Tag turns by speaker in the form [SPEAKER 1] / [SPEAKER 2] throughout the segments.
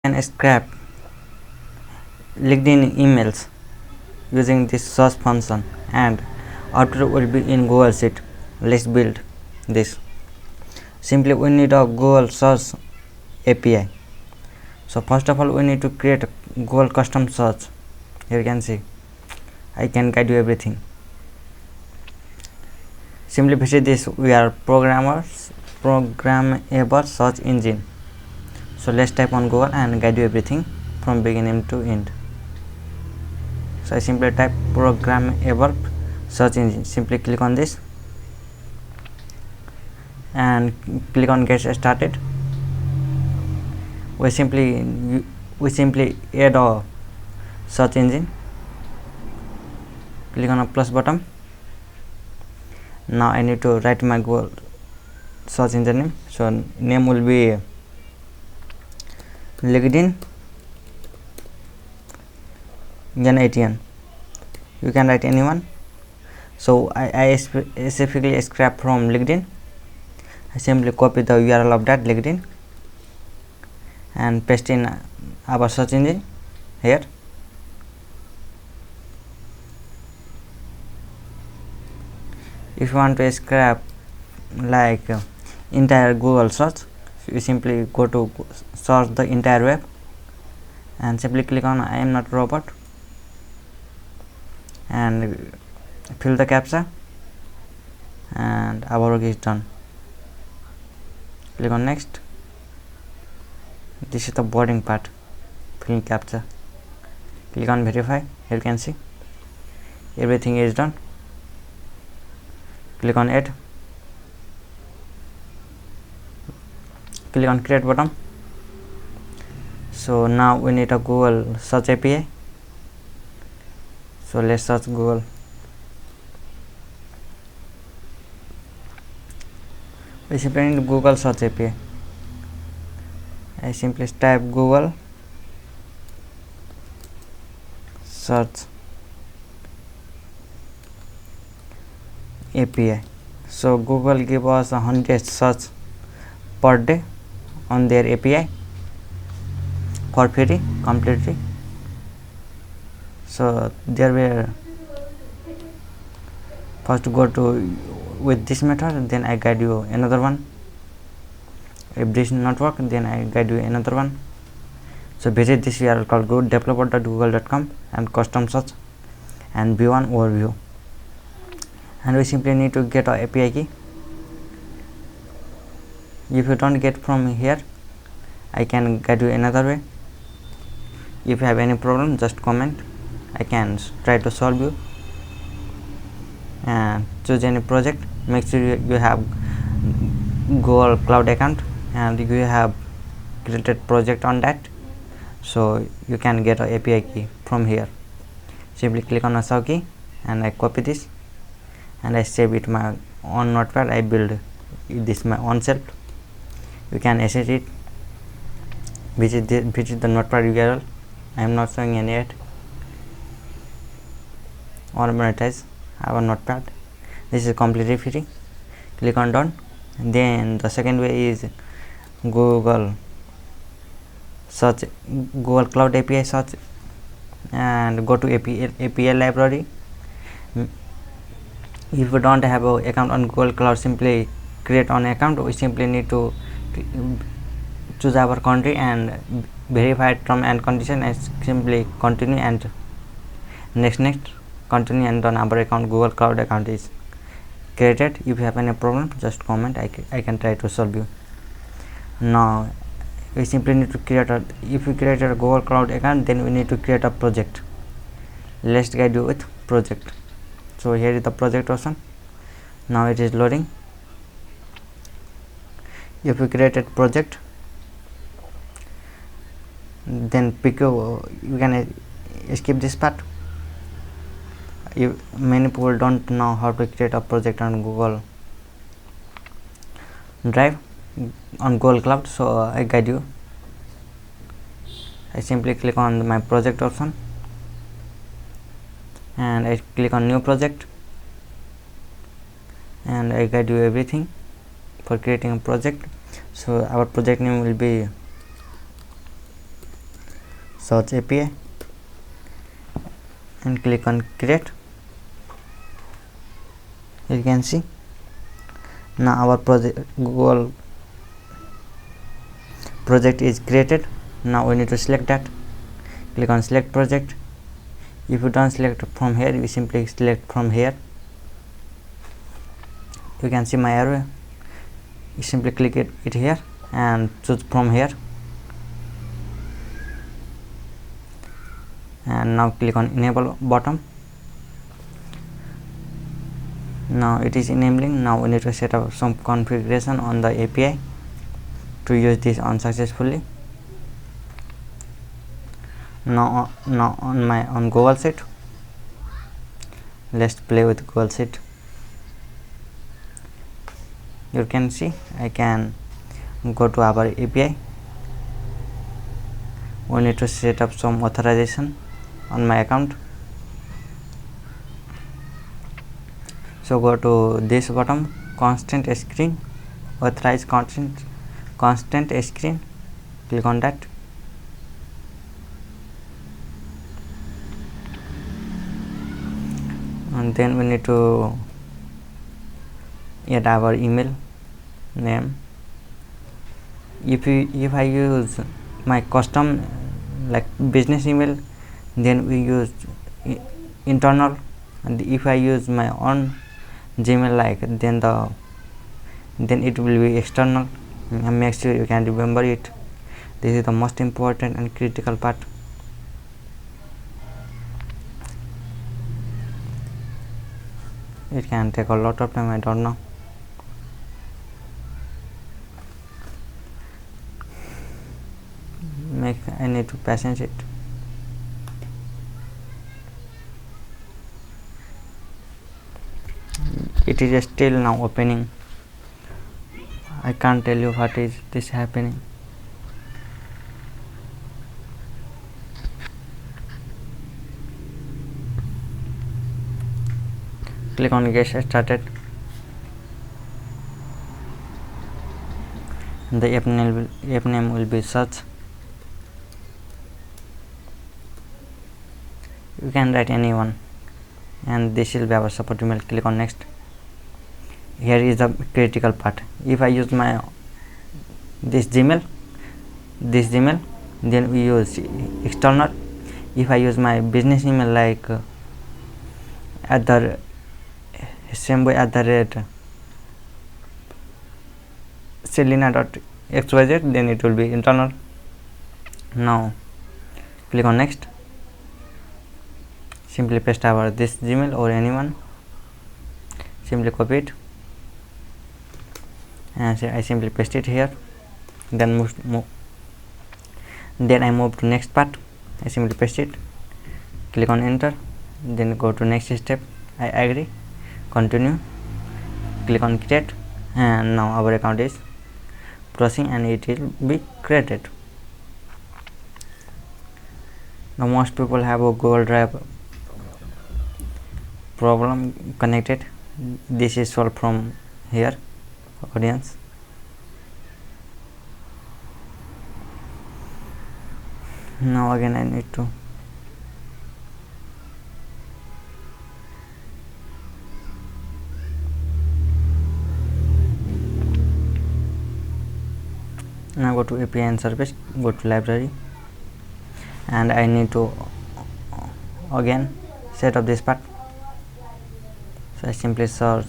[SPEAKER 1] can scrape LinkedIn emails using this search function, and output will be in Google Sheet. Let's build this. Simply we need a Google search API. So first of all we need to create a Google custom search. Here you can see I can guide you everything. Simply visit this. We are programmable search engine. So let's type on Google and guide you everything from beginning to end. So I simply type programmable search engine. Simply click on this and click on get started. We simply add a search engine. Click on a plus button. Now I need to write my Google search engine name. So name will be LinkedIn n8n. You can write anyone. So I specifically scrap from LinkedIn. I simply copy the URL of that LinkedIn and paste in our search engine here. If you want to scrap like entire Google search, you simply go to search the entire web and simply click on I am not robot and fill the captcha, and our work is done. Click on next. This is the boarding part, filling captcha. Click on verify. Here you can see everything is done. Click on add. Click on create button. So now we need a Google search API. So let's search Google. We simply need Google search API. I simply type Google search API. So Google give us 100 search per day on their API for free, completely. So there were first go to with this method, then I guide you another one. If this not work, then I guide you another one. So visit this URL called godeveloper.google.com and custom search and view one overview. And we simply need to get our API key. If you don't get from here, I can guide you another way. If you have any problem, just comment. I can try to solve you. And choose any project. Make sure you have Google Cloud account and you have created project on that, so you can get a API key from here. Simply click on a save key and I copy this and I save it my own notepad. I build this my own self. You can access it. Visit the notepad URL. I am not showing any yet. Or monetize our notepad. This is completely free. Click on done. Then the second way is Google search, Google Cloud API search, and go to API library. If you don't have an account on Google Cloud, simply create an account. We simply need to choose our country and verify term and condition and simply continue and next continue, and then our account, Google Cloud account, is created. If you have any problem, just comment. I can try to solve you. Now we simply need to create a, if we create a Google Cloud account, then we need to create a project. Let's guide you with project. So here is the project option. Now it is loading. If we created project, then you can skip this part. Many people don't know how to create a project on Google Drive, on Google Cloud, so I guide you. I simply click on my project option and I click on new project and I guide you everything for creating a project. So our project name will be search API and click on create. You can see now our Google project is created. Now we need to select that. Click on select project. If you don't select from here, you simply select from here. You can see my arrow. You simply click it here and choose from here, and now click on enable bottom. Now it is enabling. Now we need to set up some configuration on the API to use this unsuccessfully. Now on Google Sheet, let's play with Google Sheet. You can see I can go to our API. We need to set up some authorization on my account. So go to this bottom, constant screen, authorize constant screen. Click on that. And then we need to add our email name. If I use my custom like business email, then we use internal, and if I use my own Gmail like then it will be external. And make sure you can remember it. This is the most important and critical part. It can take a lot of time, I don't know. I need to patience it. It is still now opening. I can't tell you what is this happening. Click on get started. The app name will be search. You can write anyone, and this will be our support email. Click on next. Here is the critical part. If I use this Gmail, then we use external. If I use my business email like at the same way at the rate selena.xyz, then it will be internal. Now click on next. Simply paste our this Gmail or anyone. Simply copy it, and I simply paste it here. Then then I move to next part. I simply paste it, click on enter, then go to next step. I agree, continue, click on create, and now our account is processing and it will be created. Now most people have a Google Drive problem connected. This is solved from here, audience. Now again I need to now go to API and service, go to library, and I need to again set up this part. So I simply search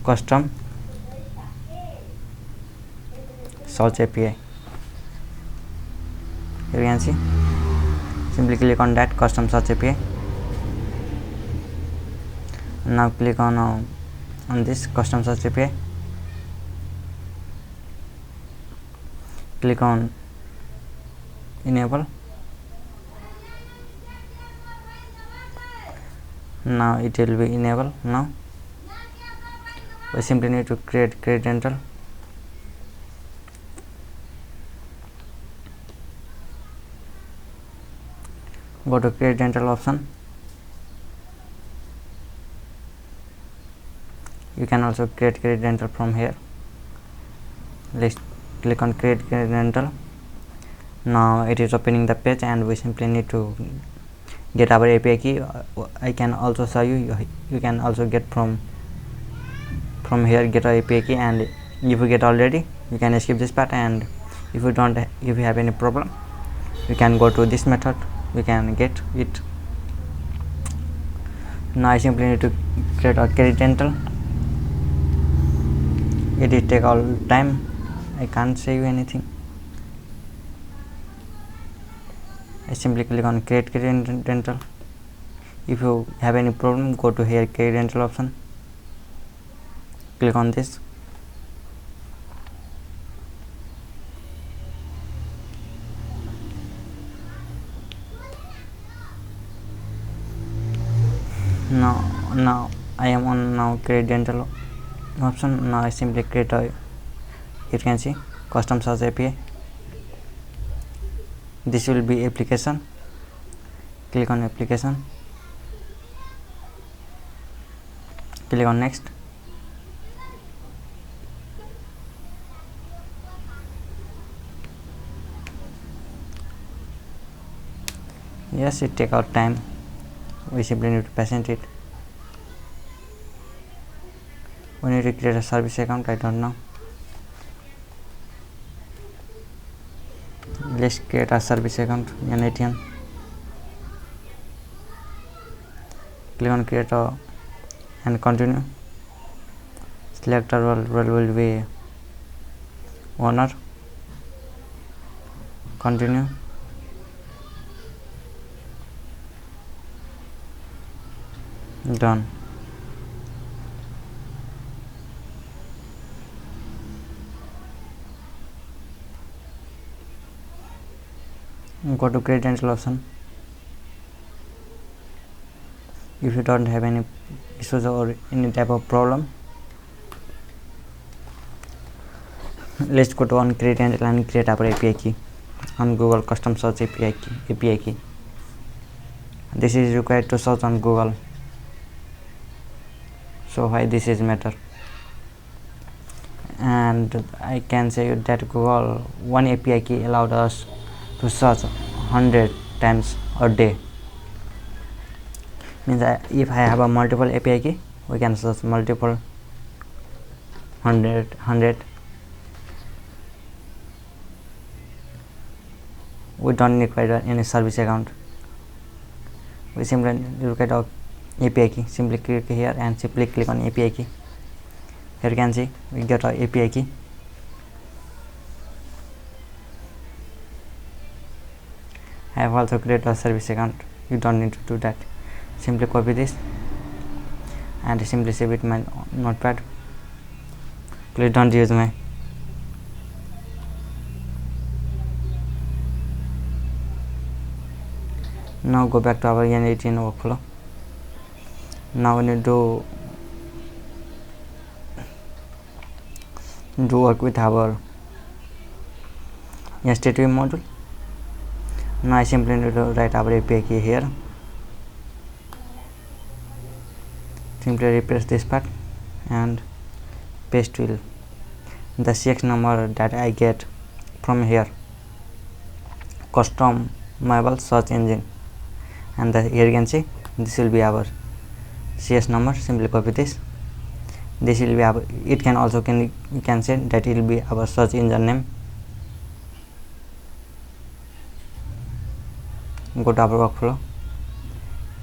[SPEAKER 1] custom search API. Here you can see, simply click on that custom search API. Now click on this custom search API. Click on enable. Now it will be enabled. Now we simply need to create rental. Go to create rental option. You can also create rental from here. Let's click on create rental. Now it is opening the page and we simply need to get our API key. I can also show you can also get from here, get our API key, and if you get already, you can skip this part, and if you have any problem, you can go to this method, you can get it. Now I simply need to create a credit rental. It will take all time, I can't say you anything. I simply click on create credit rental. If you have any problem, go to here credit rental option, click on this. Now I am on credit rental option. Now I simply create a, you can see, custom search API. This will be application. Click on application, click on next. Yes, it take out time, we simply need to patient it. We need to create a service account, I don't know. Let's create a service account, n8n. Click on create and continue. Select our role will be owner. Continue. Done. Go to create rental option. If you don't have any issues or any type of problem, let's go to on create rental and create our API key on Google custom search API key. This is required to search on Google, so why this is matter. And I can say that Google one API key allowed us to search 100 times a day. Means if I have a multiple API key, we can search multiple 100. We don't require any service account. We simply look at our API key. Simply click here and simply click on API key. Here you can see we get our API key. I have also created a service account. You don't need to do that. Simply copy this and simply save it in my notepad. Please don't use my. Now go back to our n8n workflow. Now we need to work with our HTTP module. Now I simply need to write our API key here. Simply replace this part and paste will the CX number that I get from here, Programmable search engine, and here you can see this will be our CS number. Simply copy this. This will be our, it can also you can say that it will be our search engine name. Go to our workflow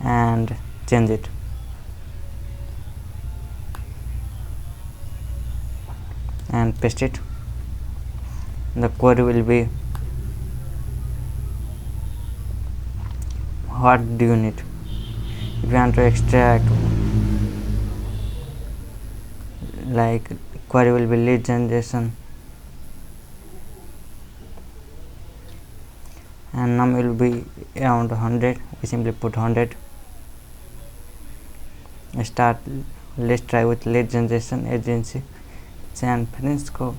[SPEAKER 1] and change it. And paste it. The query will be, what do you need? If you want to extract, like query will be lead generation, and num will be around 100. We simply put 100. Start. Let's try with lead generation agency. And finish go.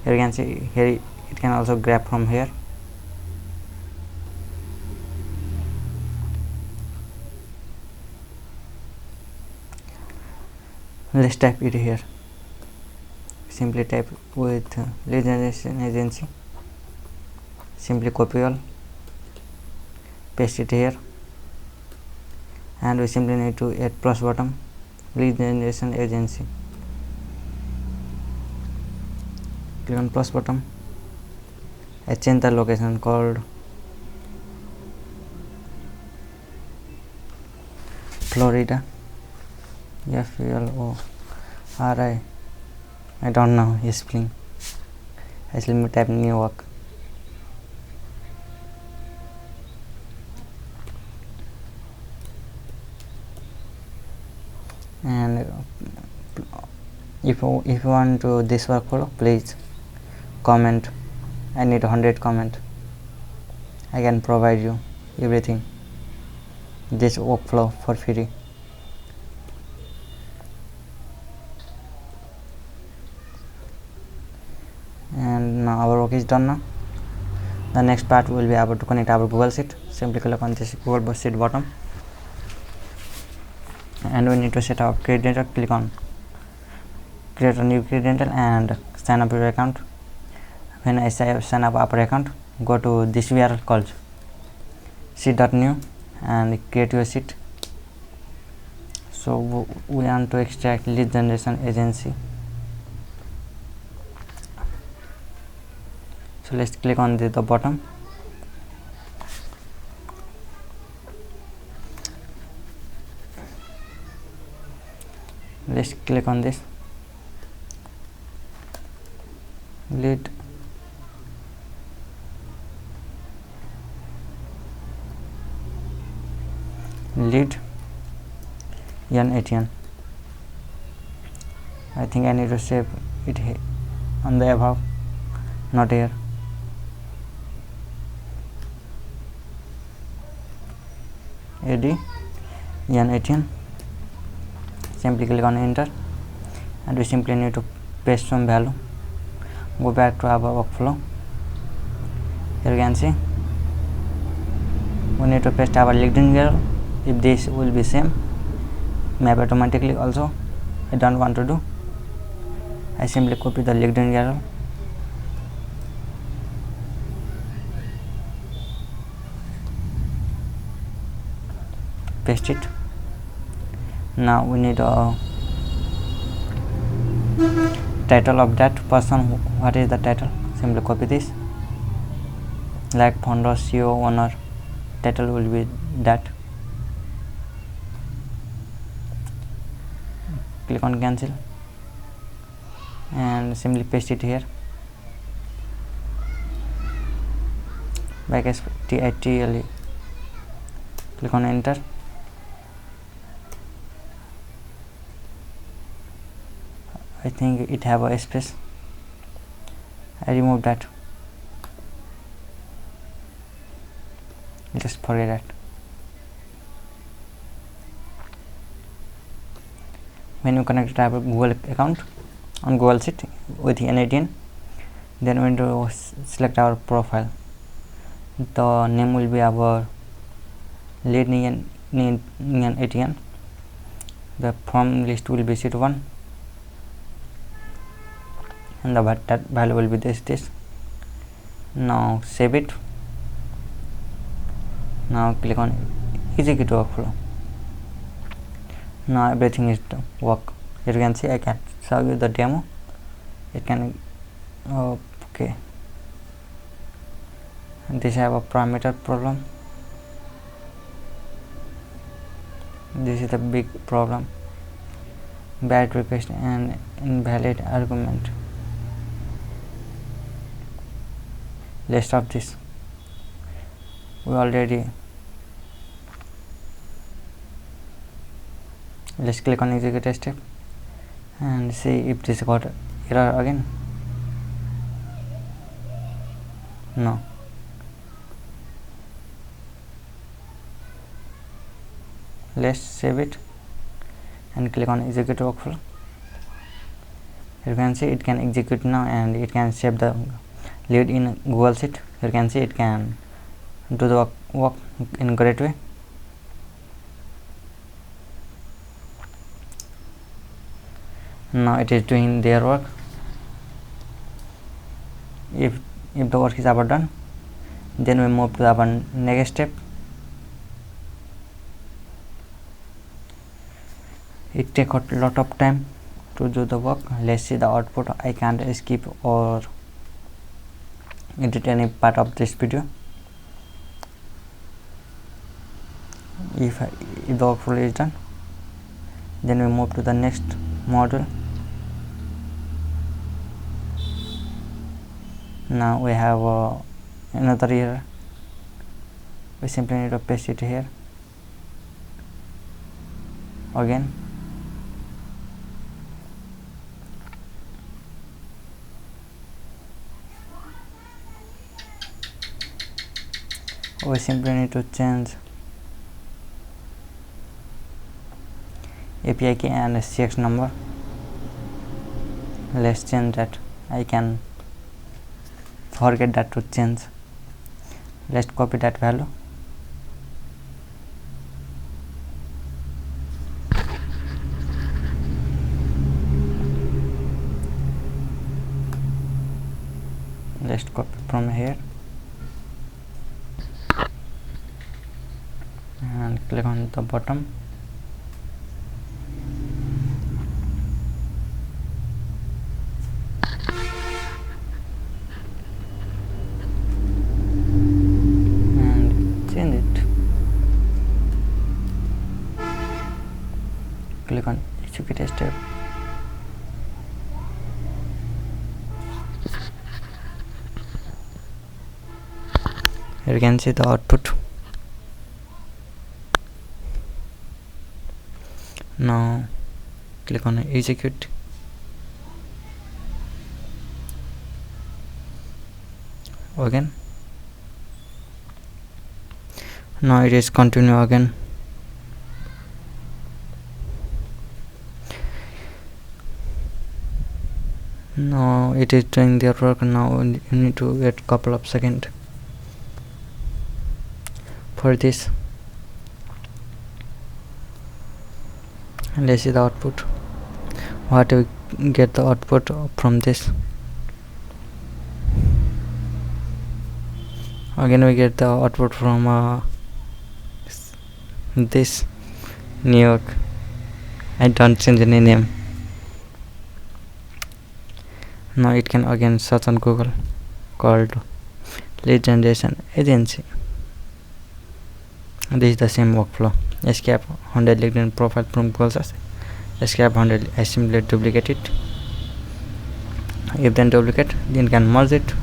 [SPEAKER 1] Here you can see, here it can also grab from here. Let's type it here. simply type with lead generation agency, simply copy all, paste it here, and we simply need to add plus bottom lead generation agency. Click on plus bottom. I change the location called Florida, FLORI. I don't know his spelling. I shall type New York. And if you want to this workflow, please comment. I need 100 comment. I can provide you everything, this workflow for free. And now our work is done. Now the next part will be able to connect our Google Sheet. Simply click on this Google Sheet bottom, and we need to set up credential. Click on create a new credential and sign up your account. When I say sign up our account, go to this URL called sheet.new and create your sheet. So we want to extract lead generation agency. So let's click on the bottom. Let's click on this lead n8n. I think I need to save it here on the above, not here. n8n. Simply click on enter, and we simply need to paste some value. Go back to our workflow. Here you can see we need to paste our LinkedIn URL. If this will be same, map automatically also. I don't want to do. I simply copy the LinkedIn URL, paste it. Now we need a title of that person. What is the title? Simply copy this, like founder, CEO, owner. Title will be that. Click on cancel and simply paste it here. title. Click on enter. I think it have a space. I remove that. Just forget that. When you connect to our Google account on Google Sheet with n8n, then we need to select our profile. The name will be our lead n8n. The from list will be sheet 1, and the that value will be this. Now save it. Now click on execute workflow. Now everything is to work. Here you can see I can show you the demo. It can okay. And this have a parameter problem. This is the big problem. Bad request and invalid argument. Let's stop this. We already. Let's click on execute step and see if this got error again. No. Let's save it and click on execute workflow. You can see it can execute now and it can save the lead in Google Sheet. You can see it can do the work in great way. Now it is doing their work. If the work is ever done, then we move to our next step. It takes a lot of time to do the work. Let's see the output. I can't skip or edit any part of this video. If the workflow is done, then we move to the next module. Now we have another error. We simply need to paste it here again. We simply need to change API key and CX number. Let's change that. I can forget that to change. Let's copy that value. Let's copy from here and click on the bottom. And change it. Click on execute step. Here you can see the output. Now click on execute. Again. Now it is continue again. Now it is doing their work. Now you need to wait a couple of seconds for this. Let's see the output. What we get the output from this. Again we get the output from this New York. I don't change any name. Now it can again search on Google called lead generation agency. This is the same workflow. Escape 100 LinkedIn profile from Google CSE. Escape 100. I simply duplicate it. If then duplicate, then can merge it.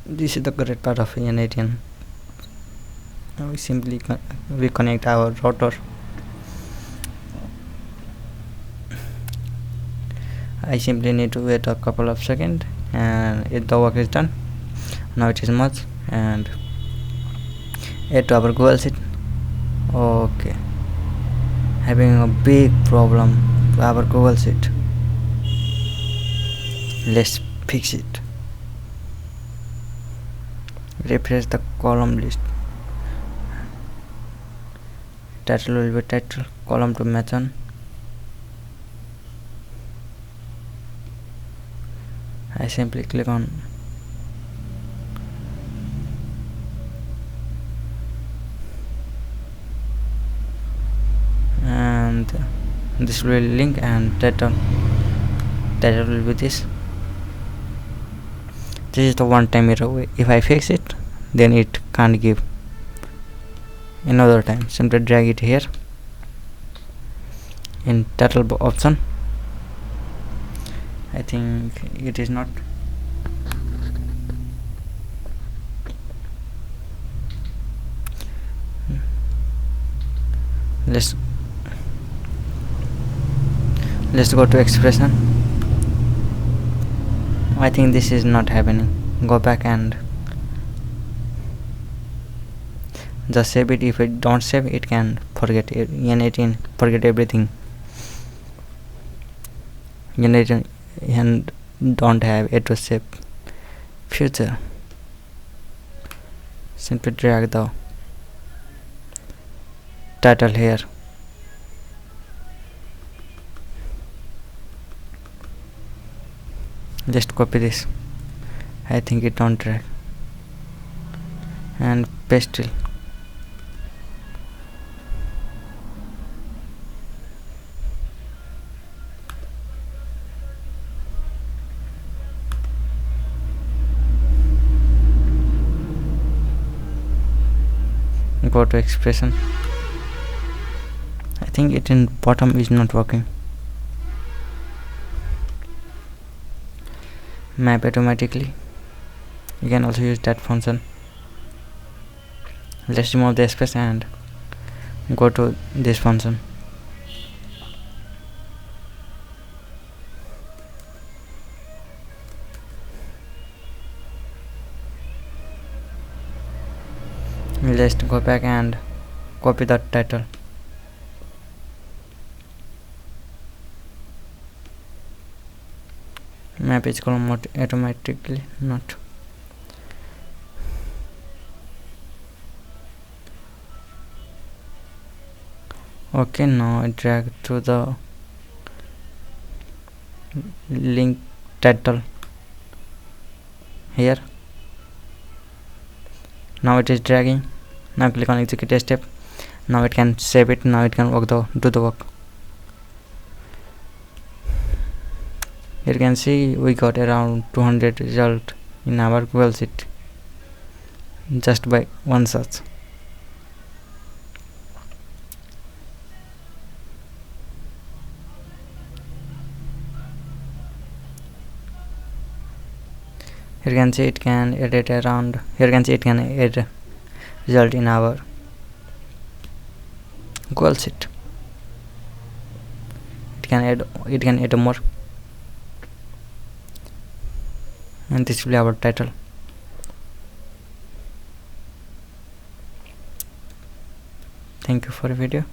[SPEAKER 1] This is the great part of n8n. Now we simply reconnect our router. I simply need to wait a couple of seconds and if the work is done. Now it is merged and add to our Google Sheet. Okay, having a big problem to our Google Sheet. Let's fix it. Refresh the column list. Title will be title, column to match on. I simply click on and this will be link and title will be this. This is the one time error. If I fix it, then it can't give another time. Simply drag it here in title option. I think it is not. Let's go to expression. I think this is not happening. Go back and just save it. If it don't save, it can forget it. n8n forget everything. n8n and don't have it to save future. Simply drag the title here. Just copy this. I think it don't drag, and paste it. Go to expression. I think it in bottom is not working. Map automatically. You can also use that function. Let's remove the space and go to this function. Let's go back and copy the title. Map is column automatically not. Okay, now I drag to the link title here. Now it is dragging. Now click on execute step. Now it can save it. Now it can do the work. You can see we got around 200 result in our Google sheet just by one search. Here you can see it can edit around. Here you can see it can add result in our Google sheet. It can add more, and this will be our title. Thank you for the video.